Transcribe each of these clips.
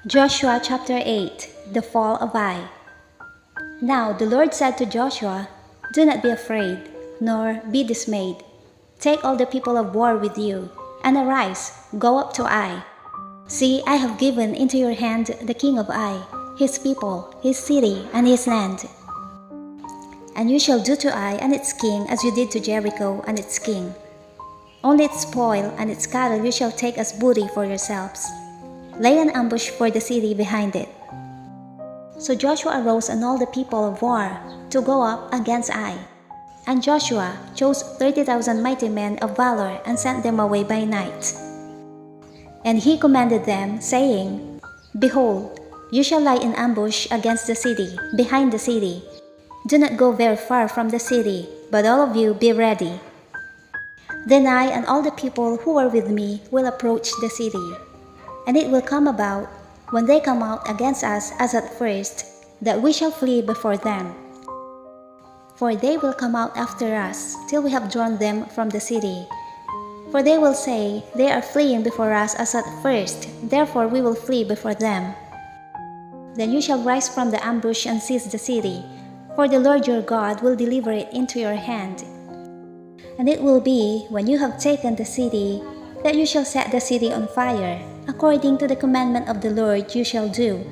Joshua chapter 8. The fall of Ai. Now the Lord said to Joshua, "Do not be afraid, nor be dismayed. Take all the people of war with you, and arise, go up to Ai. See, I have given into your hand the king of Ai, his people, his city, and his land. And you shall do to Ai and its king as you did to Jericho and its king. Only its spoil and its cattle you shall take as booty for yourselves. Lay an ambush for the city behind it." So Joshua arose and all the people of war to go up against Ai. And Joshua chose 30,000 mighty men of valor and sent them away by night. And he commanded them, saying, "Behold, you shall lie in ambush against the city, behind the city. Do not go very far from the city, but all of you be ready. Then I and all the people who are with me will approach the city. And it will come about, when they come out against us as at first, that we shall flee before them. For they will come out after us, till we have drawn them from the city. For they will say, They are fleeing before us as at first, therefore we will flee before them. Then you shall rise from the ambush and seize the city, for the Lord your God will deliver it into your hand. And it will be, when you have taken the city, that you shall set the city on fire. According to the commandment of the Lord you shall do.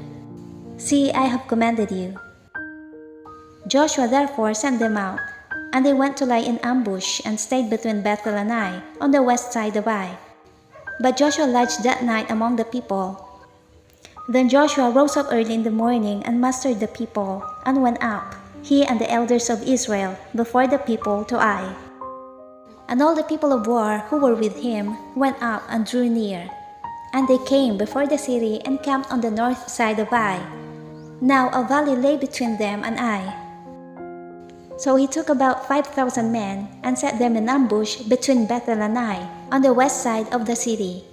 See, I have commanded you." Joshua therefore sent them out, and they went to lie in ambush and stayed between Bethel and Ai, on the west side of Ai. But Joshua lodged that night among the people. Then Joshua rose up early in the morning and mustered the people, and went up, he and the elders of Israel, before the people to Ai. And all the people of war who were with him went up and drew near. And they came before the city and camped on the north side of Ai. Now a valley lay between them and Ai. So he took about 5,000 men and set them in ambush between Bethel and Ai, on the west side of the city.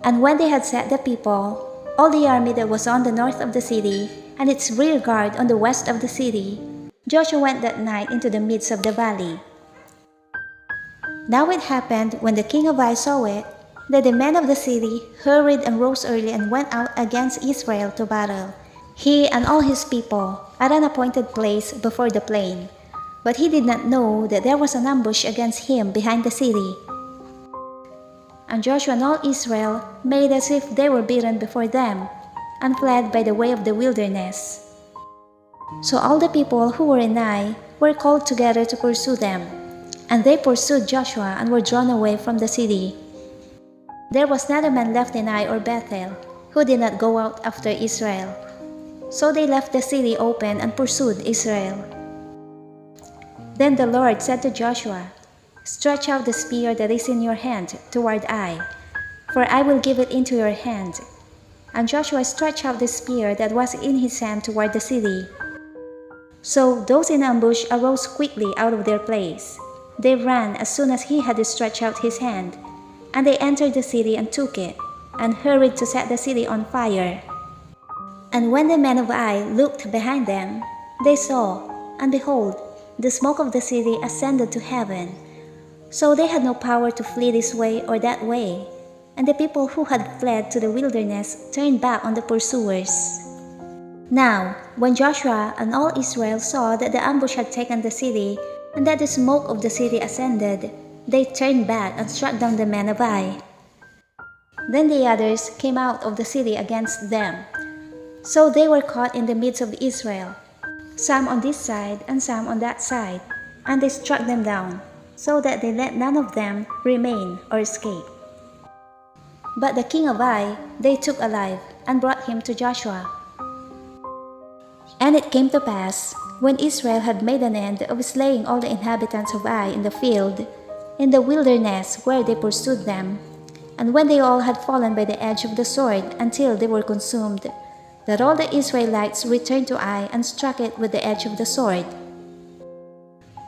And when they had set the people, all the army that was on the north of the city, and its rear guard on the west of the city, Joshua went that night into the midst of the valley. Now it happened, when the king of Ai saw it, that the men of the city hurried and rose early and went out against Israel to battle, he and all his people, at an appointed place before the plain. But he did not know that there was an ambush against him behind the city. And Joshua and all Israel made as if they were beaten before them, and fled by the way of the wilderness. So all the people who were in Ai were called together to pursue them, and they pursued Joshua and were drawn away from the city. There was not a man left in Ai or Bethel who did not go out after Israel. So they left the city open and pursued Israel. Then the Lord said to Joshua, "Stretch out the spear that is in your hand toward Ai, for I will give it into your hand." And Joshua stretched out the spear that was in his hand toward the city. So those in ambush arose quickly out of their place. They ran as soon as he had stretched out his hand. And they entered the city and took it, and hurried to set the city on fire. And when the men of Ai looked behind them, they saw, and behold, the smoke of the city ascended to heaven. So they had no power to flee this way or that way, and the people who had fled to the wilderness turned back on the pursuers. Now, when Joshua and all Israel saw that the ambush had taken the city, and that the smoke of the city ascended, they turned back and struck down the men of Ai. Then the others came out of the city against them. So they were caught in the midst of Israel, some on this side and some on that side, and they struck them down, so that they let none of them remain or escape. But the king of Ai they took alive, and brought him to Joshua. And it came to pass, when Israel had made an end of slaying all the inhabitants of Ai in the field, in the wilderness where they pursued them, and when they all had fallen by the edge of the sword until they were consumed, that all the Israelites returned to Ai and struck it with the edge of the sword.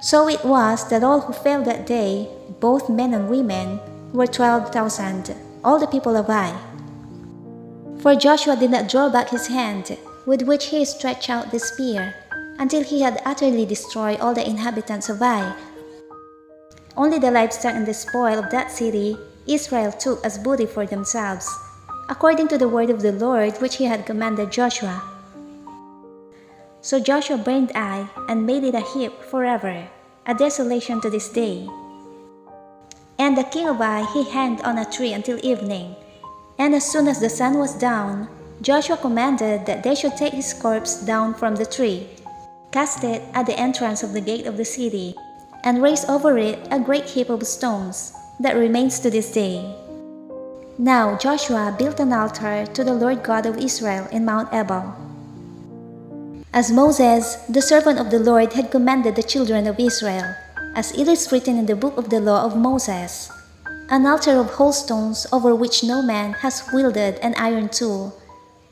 So it was that all who fell that day, both men and women, were 12,000, all the people of Ai. For Joshua did not draw back his hand, with which he stretched out the spear, until he had utterly destroyed all the inhabitants of Ai. Only the livestock and the spoil of that city Israel took as booty for themselves, according to the word of the Lord which he had commanded Joshua. So Joshua burned Ai and made it a heap forever, a desolation to this day. And the king of Ai he hanged on a tree until evening. And as soon as the sun was down, Joshua commanded that they should take his corpse down from the tree, cast it at the entrance of the gate of the city, and raise over it a great heap of stones that remains to this day. Now Joshua built an altar to the Lord God of Israel in Mount Ebal, as Moses, the servant of the Lord, had commanded the children of Israel, as it is written in the book of the law of Moses, an altar of whole stones over which no man has wielded an iron tool.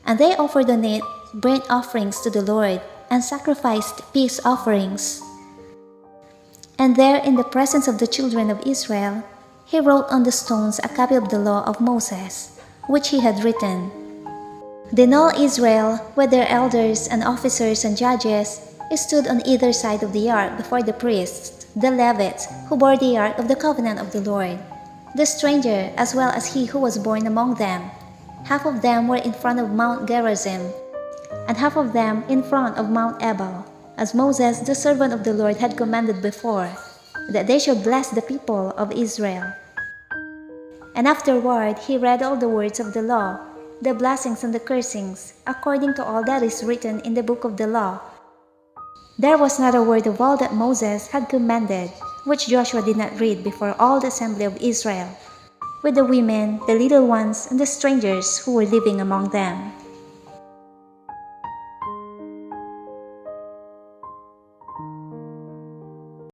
And they offered on it burnt offerings to the Lord, and sacrificed peace offerings. And there in the presence of the children of Israel, he wrote on the stones a copy of the law of Moses, which he had written. Then all Israel, with their elders and officers and judges, stood on either side of the ark before the priests, the Levites, who bore the ark of the covenant of the Lord, the stranger as well as he who was born among them. Half of them were in front of Mount Gerizim, and half of them in front of Mount Ebal, as Moses the servant of the Lord had commanded before, that they should bless the people of Israel. And afterward he read all the words of the law, the blessings and the cursings, according to all that is written in the book of the law. There was not a word of all that Moses had commanded, which Joshua did not read before all the assembly of Israel, with the women, the little ones, and the strangers who were living among them.